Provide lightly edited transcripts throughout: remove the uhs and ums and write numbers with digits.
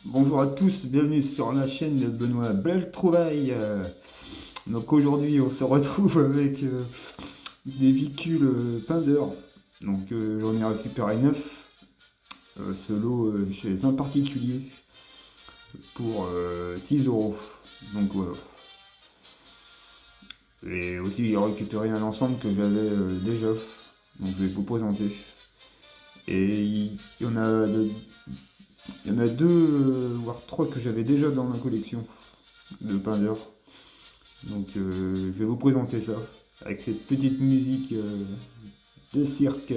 Bonjour à tous, bienvenue sur la chaîne de Benoît Belle Trouvaille. Donc aujourd'hui on se retrouve avec des véhicules Pinder. Donc j'en ai récupéré 9 ce lot chez un particulier pour 6 euros. Donc voilà. Et aussi j'ai récupéré un ensemble que j'avais déjà. Donc je vais vous présenter. Et il y en a il y en a deux, voire trois que j'avais déjà dans ma collection de Pinder. Donc je vais vous présenter ça avec cette petite musique de cirque.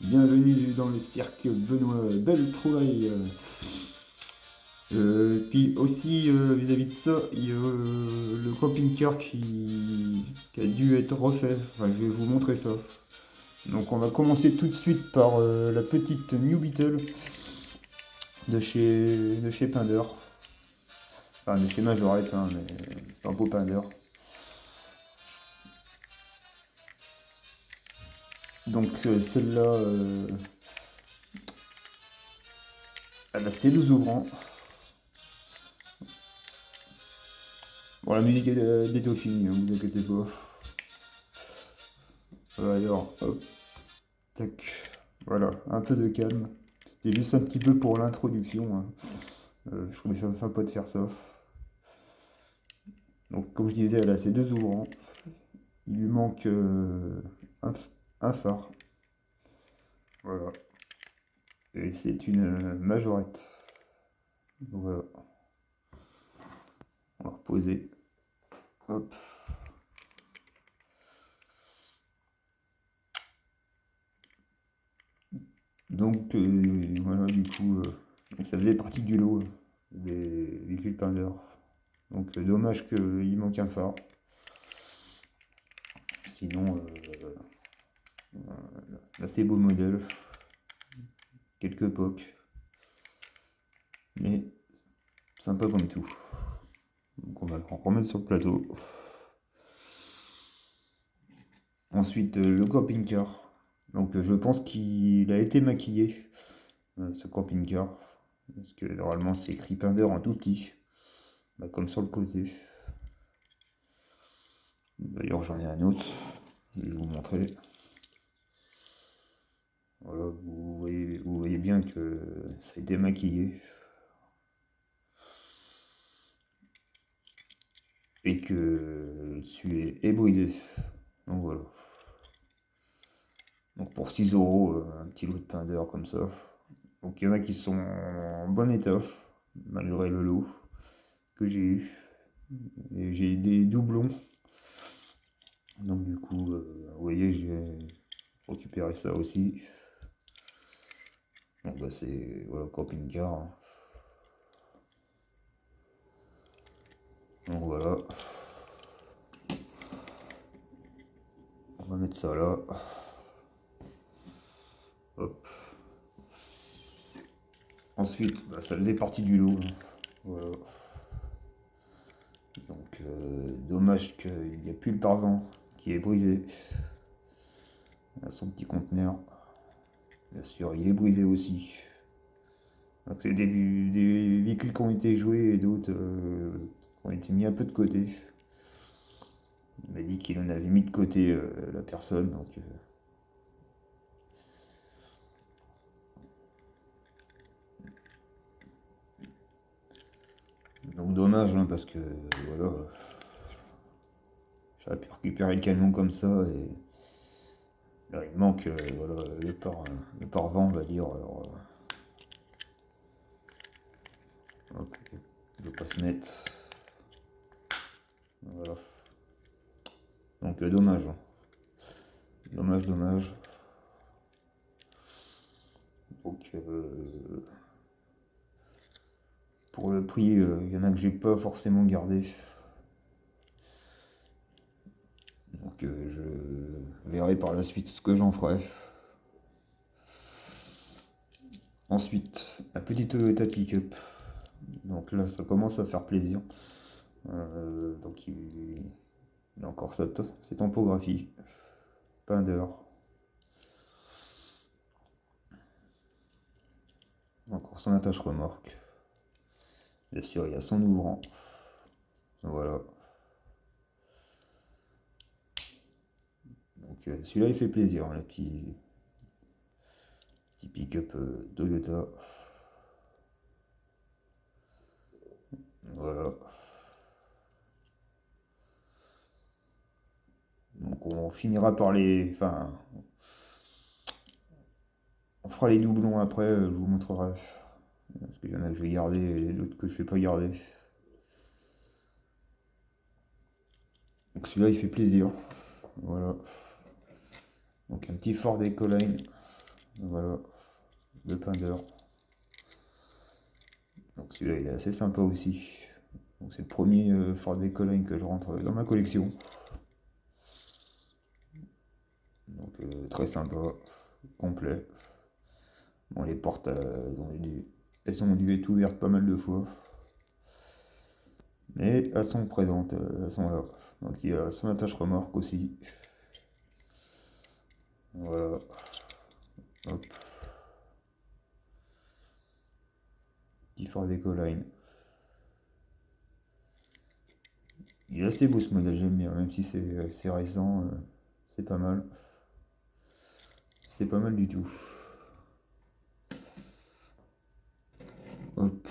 Bienvenue dans le cirque Benoît Belle Trouvaille. Puis aussi vis-à-vis de ça, il y a le camping-car qui a dû être refait. Enfin, je vais vous montrer ça. Donc on va commencer tout de suite par la petite New Beetle de chez Pinder. Enfin de chez Majorette, hein, mais un beau Pinder. Donc celle-là, elle a ses 12 ouvrants. Bon, la musique est bientôt finie, hein, vous inquiétez pas. Alors, hop, tac. Voilà, un peu de calme. C'était juste un petit peu pour l'introduction, hein. Je trouvais ça sympa de faire ça. Donc, comme je disais, elle a ses deux ouvrants. Il lui manque un, un phare. Voilà. Et c'est une majorette. Donc voilà, on va reposer. Hop. Donc voilà, du coup, donc ça faisait partie du lot des véhicules Pinder. Donc dommage qu'il manque un phare. Sinon, assez beau modèle, quelques pocs, mais sympa comme tout. Donc on va le remettre sur le plateau. Ensuite, le camping-car. Donc je pense qu'il a été maquillé, ce camping-car. Parce que normalement c'est écrit Pinder en tout petit, bah, comme sur le côté. D'ailleurs j'en ai un autre, je vais vous montrer. Voilà, vous voyez bien que ça a été maquillé. Et que celui est brisé. Donc voilà. Donc pour 6 euros, un petit lot de pain d'heure comme ça. Donc il y en a qui sont en bon état, malgré le lot que j'ai eu. Et j'ai des doublons. Donc du coup, vous voyez, j'ai récupéré ça aussi. Donc bah c'est voilà, camping-car, hein. Donc voilà. On va mettre ça là. Hop. Ensuite, bah, ça faisait partie du lot, hein. Voilà. Donc dommage qu'il n'y a plus le pare-vent qui est brisé. Là, son petit conteneur. Bien sûr, il est brisé aussi. Donc c'est des véhicules qui ont été joués et d'autres qui ont été mis un peu de côté. Il m'a dit qu'il en avait mis de côté la personne. Donc dommage, hein, parce que voilà, j'aurais pu récupérer le camion comme ça et là il manque voilà, le pare-vent on va dire. Alors, hop, il ne veut pas se mettre. Voilà. Donc dommage, hein. Dommage, dommage. Donc pour le prix, il y en a que j'ai pas forcément gardé. Donc je verrai par la suite ce que j'en ferai. Ensuite, la petite Toyota Pick-up. Donc là, ça commence à faire plaisir. Donc il a encore ses topographies. Pas d'heure. Encore son attache remorque. Bien sûr, il y a son ouvrant. Voilà. Donc celui-là, il fait plaisir, hein, le petit pick-up Toyota. Voilà. Donc on finira par les... Enfin, on fera les doublons après, je vous montrerai. Parce qu'il y en a que je vais garder et d'autres que je vais pas garder. Donc celui-là, il fait plaisir. Voilà. Donc un petit Ford Ecoline. Voilà. Le Pinder. Donc celui-là, il est assez sympa aussi. Donc c'est le premier Ford Ecoline que je rentre dans ma collection. Donc très sympa. Complet. Bon, les portes, elles ont dû être ouvertes pas mal de fois. Mais elles sont présentes, elles sont là. Donc il y a son attache remorque aussi. Voilà. Hop. Petit Ford Ecoline. Il est assez beau ce modèle, j'aime bien, même si c'est récent, c'est pas mal. C'est pas mal du tout. Hop.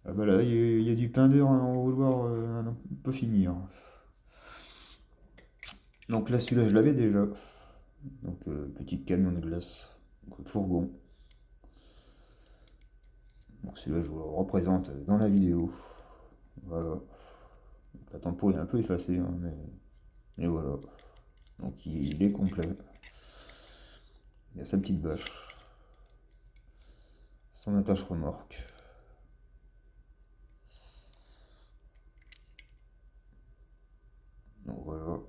Ah bah là, il y a du Pinder à en vouloir à n'en pas finir. Donc là, celui-là, je l'avais déjà. Donc petit camion de glace. Donc, fourgon. Donc celui-là, je vous le représente dans la vidéo. Voilà. La tempo est un peu effacée, hein, mais voilà. Donc il est complet. Il y a sa petite bâche. Son attache remorque. Donc voilà.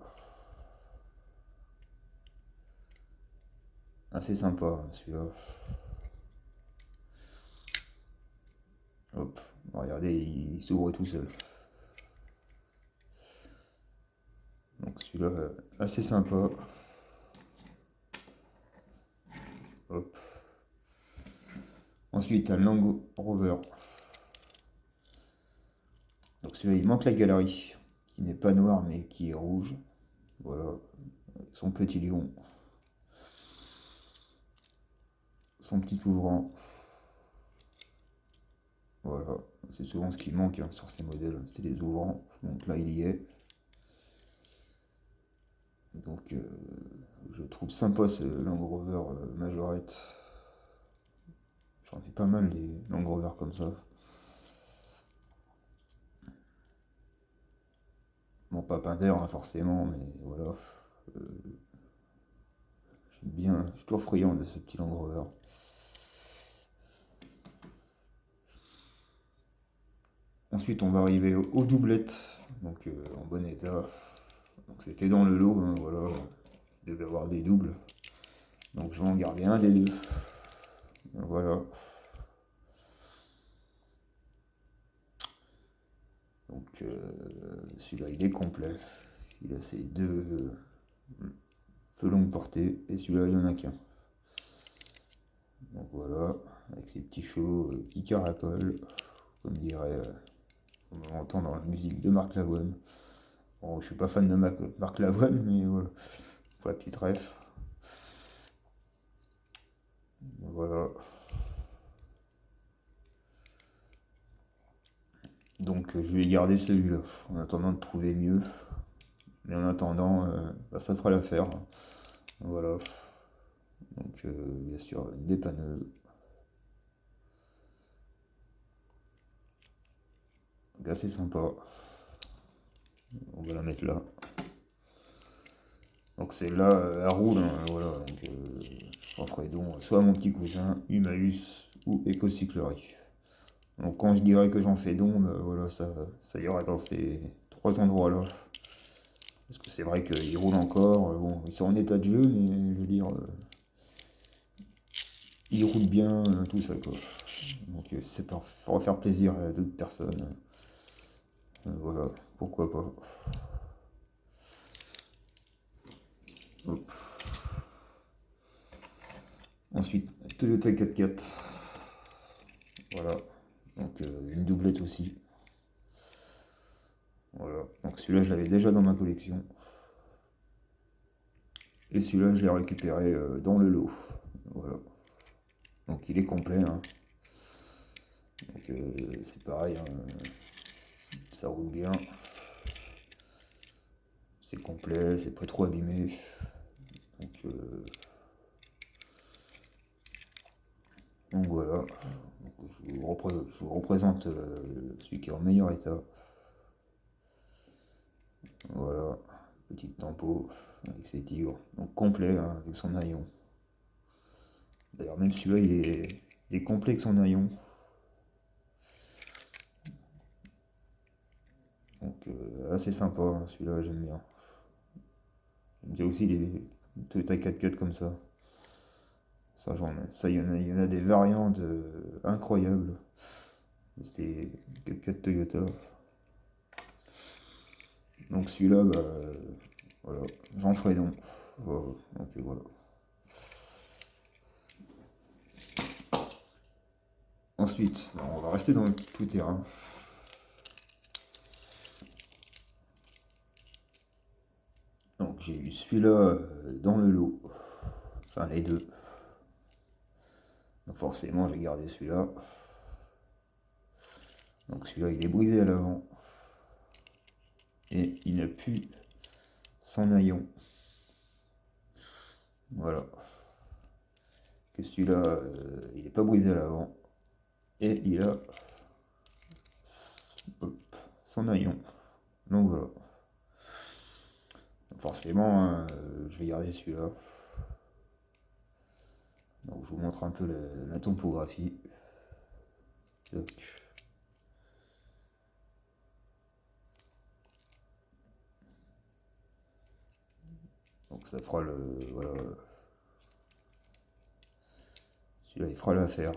Assez sympa hein, celui-là. Hop. Regardez, il s'ouvre tout seul. Donc celui-là, assez sympa. Hop. Ensuite, un Land Rover. Donc celui-là, il manque la galerie, qui n'est pas noire mais qui est rouge. Voilà. Son petit lion. Son petit ouvrant. Voilà. C'est souvent ce qui manque hein, sur ces modèles. C'était les ouvrants. Donc là, il y est. Donc je trouve sympa ce Land Rover Majorette. J'en ai pas mal des Land Rover comme ça. Bon, pas Pinder hein, forcément, mais voilà. J'aime bien, je suis toujours friand de ce petit Land Rover. Ensuite, on va arriver aux doublettes, donc en bon état. Donc c'était dans le lot, hein, voilà. Il devait y avoir des doubles. Donc je vais en garder un des deux. Voilà. Donc celui-là, il est complet. Il a ses deux feux longue portée et celui-là, il n'y en a qu'un. Donc voilà, avec ses petits chauds qui caracolent, comme dirait, comme on entend dans la musique de Marc Lavoine. Bon, je suis pas fan de Marc Lavoine, mais voilà, pour la petite ref. Voilà. Donc je vais garder celui-là, en attendant de trouver mieux. Mais en attendant, bah, ça fera l'affaire. Voilà. Donc bien sûr, une dépanneuse. Donc assez sympa. On va la mettre là. Donc c'est là, à roule, hein, voilà. Donc j'en ferai donc soit à mon petit cousin, Humaeus ou Écocyclerie. Donc quand je dirais que j'en fais don, bah, voilà, ça ira dans ces trois endroits-là. Parce que c'est vrai qu'ils roulent encore, bon, ils sont en état de jeu, mais je veux dire, ils roulent bien, tout ça quoi. Donc c'est pour faire plaisir à d'autres personnes. Voilà, pourquoi pas. Hop. Ensuite, Toyota 4x4. Voilà. Donc une doublette aussi. Voilà. Donc celui-là, je l'avais déjà dans ma collection. Et celui-là, je l'ai récupéré dans le lot. Voilà. Donc il est complet, hein. Donc c'est pareil, hein. Ça roule bien. C'est complet, c'est pas trop abîmé. Donc, voilà. Donc, je vous représente celui qui est en meilleur état. Voilà. Petite tempo avec ses tigres. Donc complet, hein, avec son haillon. D'ailleurs même celui-là il est complet avec son haillon. Donc assez sympa, hein, celui-là j'aime bien. J'aime bien aussi les Toyota 4x4 comme ça. Ça il y en a des variantes incroyables. C'est 4x4 Toyota. Donc celui-là, bah, voilà, j'en ferai donc. Voilà, donc voilà. Ensuite, on va rester dans le tout terrain. Donc j'ai eu celui-là dans le lot. Enfin les deux. Donc forcément j'ai gardé celui-là. Donc celui-là il est brisé à l'avant. Et il n'a plus son haillon. Voilà. Que celui-là il n'est pas brisé à l'avant. Et il a hop, son haillon. Donc voilà. Donc forcément je vais garder celui-là. Donc je vous montre un peu la topographie. Donc ça fera le. Voilà. Celui-là il fera l'affaire.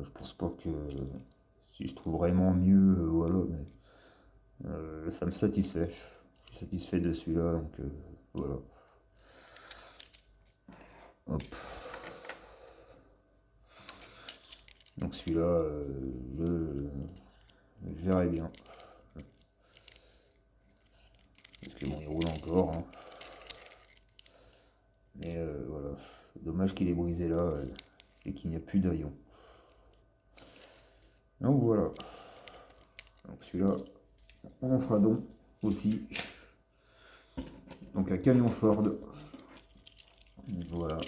Je pense pas que si je trouve vraiment mieux, voilà, mais ça me satisfait. Je suis satisfait de celui-là, donc voilà. Hop. Donc celui-là, je verrai bien. Parce que bon, il roule encore, hein. Mais voilà. Dommage qu'il ait brisé là et qu'il n'y a plus d'aillon. Donc voilà. Donc celui-là, on en fera donc aussi. Donc un camion Ford. Voilà.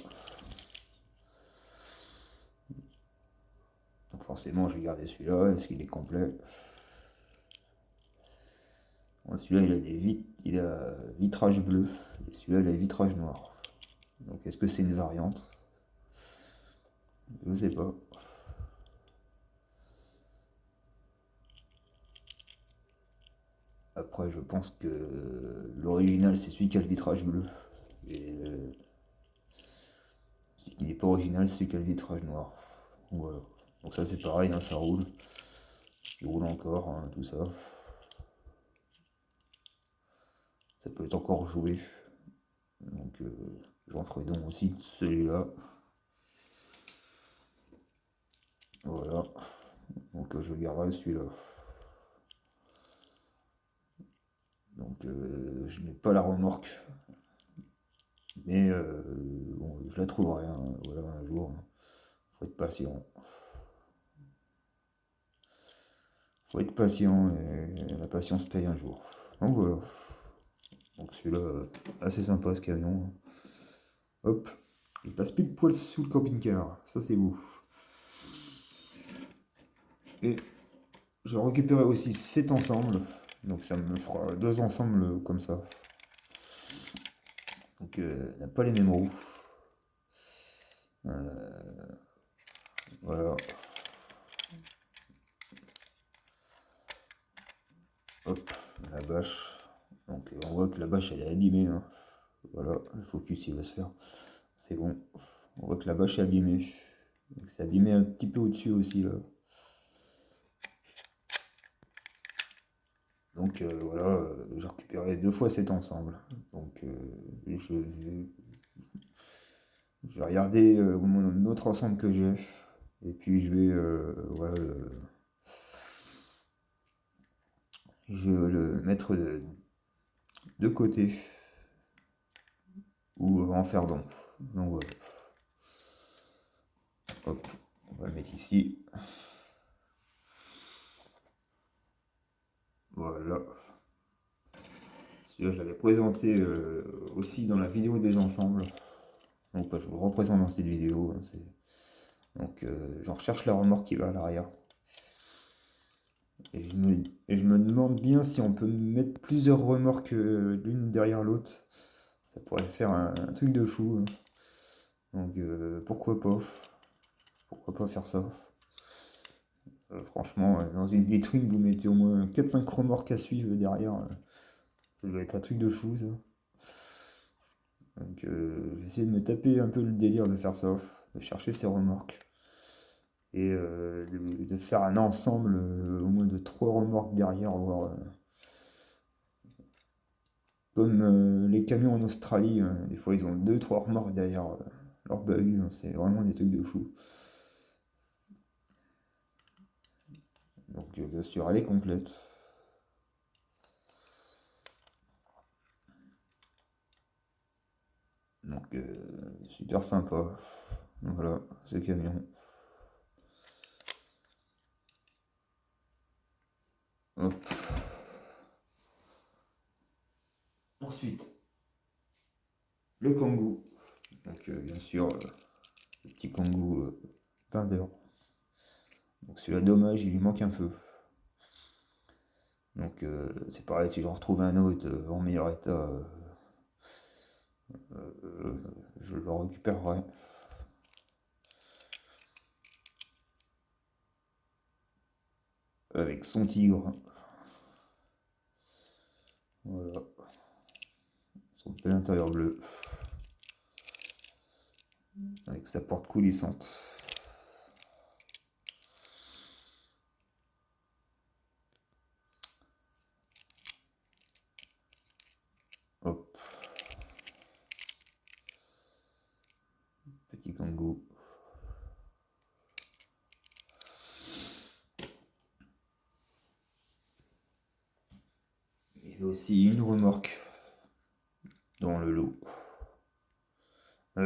Donc forcément, je vais garder celui-là. Est-ce qu'il est complet? Bon, celui-là, il a vitrage bleu. Et celui-là, il a vitrage noir. Donc est-ce que c'est une variante? Je ne sais pas. Après, je pense que l'original, c'est celui qui a le vitrage bleu. Et celui qui n'est pas original, c'est celui qui a le vitrage noir. Voilà. Donc ça, c'est pareil, hein, ça roule. Il roule encore, hein, tout ça. Ça peut être encore joué. Donc j'en ferai donc aussi celui-là. Voilà. Donc je garderai celui-là. Donc je n'ai pas la remorque. Mais bon, je la trouverai, hein, voilà, un jour. Faut être patient. Faut être patient et la patience paye un jour. Donc voilà. Donc celui-là, assez sympa ce camion. Hop. Il passe pile poil sous le camping-car. Ça c'est beau. Et je récupérerai aussi cet ensemble. Donc ça me fera deux ensembles comme ça. Donc il n'a pas les mêmes roues. Voilà. Hop, la bâche. Donc on voit que la bâche elle est abîmée, hein. Voilà, le focus il va se faire. C'est bon. On voit que la bâche est abîmée. C'est abîmé un petit peu au-dessus aussi là. Donc voilà, j'ai récupéré deux fois cet ensemble. Donc je vais regarder mon autre ensemble que j'ai. Et puis je vais, voilà, je vais le mettre de côté ou en faire don. Donc voilà. Hop, on va le mettre ici. Voilà. Celui-là, je l'avais présenté aussi dans la vidéo des ensembles. Donc bah, je vous le représente dans cette vidéo. Hein, donc j'en recherche la remorque qui va à l'arrière. Et je me demande bien si on peut mettre plusieurs remorques l'une derrière l'autre. Ça pourrait faire un truc de fou. Hein. Donc pourquoi pas? Pourquoi pas faire ça? Franchement, dans une vitrine, vous mettez au moins 4-5 remorques à suivre derrière. Ça doit être un truc de fou, ça. Donc j'essaie de me taper un peu le délire de faire ça, de chercher ces remorques. Et de faire un ensemble au moins de 3 remorques derrière, voire comme les camions en Australie, hein, des fois ils ont 2-3 remorques derrière leur bahut, hein, c'est vraiment des trucs de fou. Donc bien sûr, elle est complète. Donc super sympa. Voilà, ce camion. Hop. Ensuite, le Kangoo. Donc bien sûr, le petit Kangoo Pinder. Donc celui-là, dommage, il lui manque un feu. Donc c'est pareil, si j'en retrouve un autre en meilleur état, je le récupérerai. Avec son tigre. Voilà. Son bel intérieur bleu. Avec sa porte coulissante. Hop. Petit Kangoo. Il y a aussi une remorque dans le lot.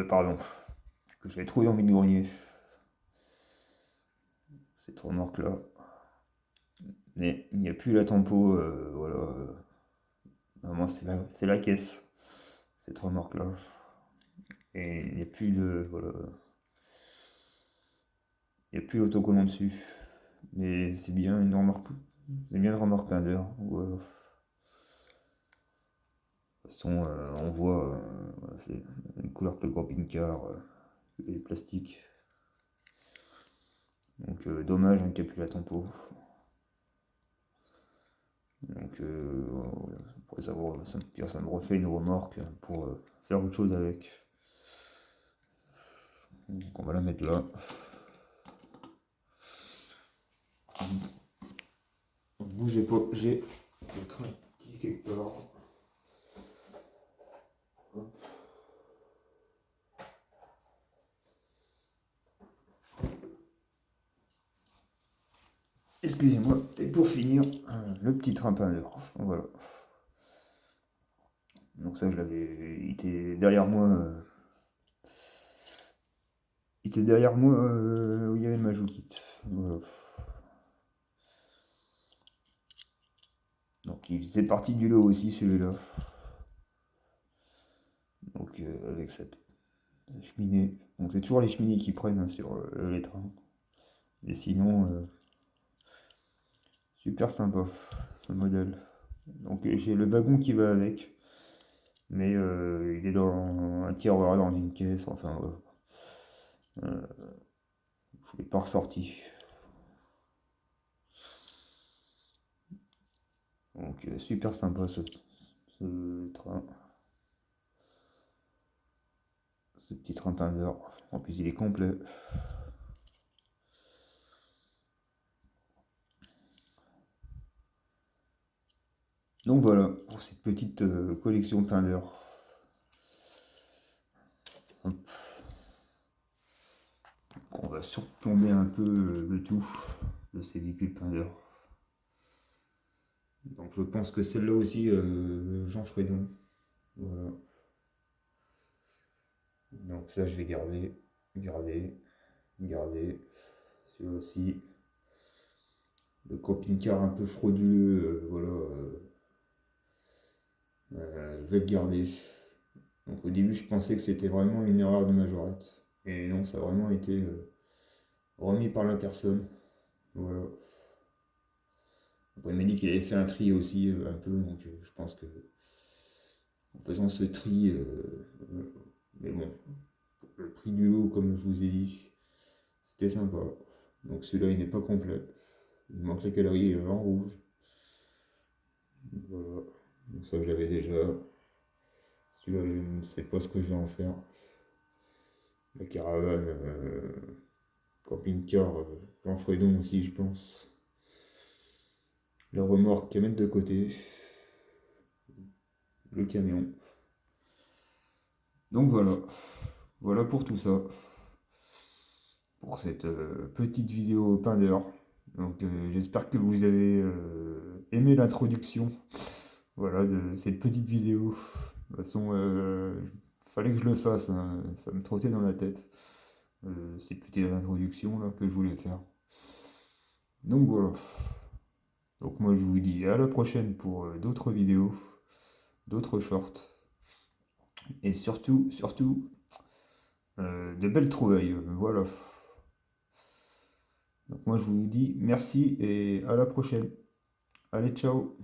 Pardon. Que j'avais trouvé en vide-grenier. Cette remorque là. Mais il n'y a plus la tempo. Voilà. Normalement c'est la caisse. Cette remorque là. Et il n'y a plus de. Voilà. Il n'y a plus l'autocollant dessus. Mais c'est bien une remorque. C'est bien une remorque Pinder. Voilà. De toute façon, on voit, voilà, c'est une couleur que le camping-car, et le plastique. Donc dommage hein, qu'il n'y ait plus la tempo. Donc voilà, pour savoir, ça me refait une remorque pour faire autre chose avec. Donc on va la mettre là. Bougez pas, j'ai le train qui est quelque part. Excusez-moi, et pour finir, le petit train Pinder. Voilà. Donc ça, je l'avais. Il était derrière moi. Où il y avait le Majokit. Voilà. Donc il faisait partie du lot aussi celui-là. Donc avec cette cheminée. Donc c'est toujours les cheminées qui prennent hein, sur les trains. Et sinon, super sympa ce modèle. Donc j'ai le wagon qui va avec. Mais il est dans un tiroir, dans une caisse, enfin voilà. Je ne l'ai pas ressorti. Donc super sympa ce train. Ce petit train Pinder. En plus il est complet. Donc voilà pour cette petite collection Pinder. Hop. On va surplomber un peu le tout de ces véhicules Pindeur. Donc je pense que celle-là aussi, j'en ferai don. Voilà. Donc ça, je vais garder, garder, garder. Celui-là aussi. Le camping-car un peu frauduleux, voilà. Je vais le garder. Donc au début, je pensais que c'était vraiment une erreur de majorette. Et non, ça a vraiment été remis par la personne. Voilà. Après, il m'a dit qu'il avait fait un tri aussi, un peu, donc je pense que en faisant ce tri, mais bon, le prix du lot, comme je vous ai dit, c'était sympa. Donc celui-là, il n'est pas complet. Il manque les calories en rouge. Voilà. Donc ça, je l'avais déjà. Celui-là, je ne sais pas ce que je vais en faire. La caravane, camping-car, j'en ferai donc aussi, je pense. La remorque à mettre de côté. Le camion. Donc voilà. Voilà pour tout ça. Pour cette petite vidéo Pindeur. Donc j'espère que vous avez aimé l'introduction. Voilà, de cette petite vidéo. De toute façon, fallait que je le fasse, hein, ça me trottait dans la tête. Cette petite introduction là que je voulais faire. Donc voilà. Donc moi je vous dis à la prochaine pour d'autres vidéos, d'autres shorts. Et surtout, de belles trouvailles. Voilà. Donc moi je vous dis merci et à la prochaine. Allez, ciao.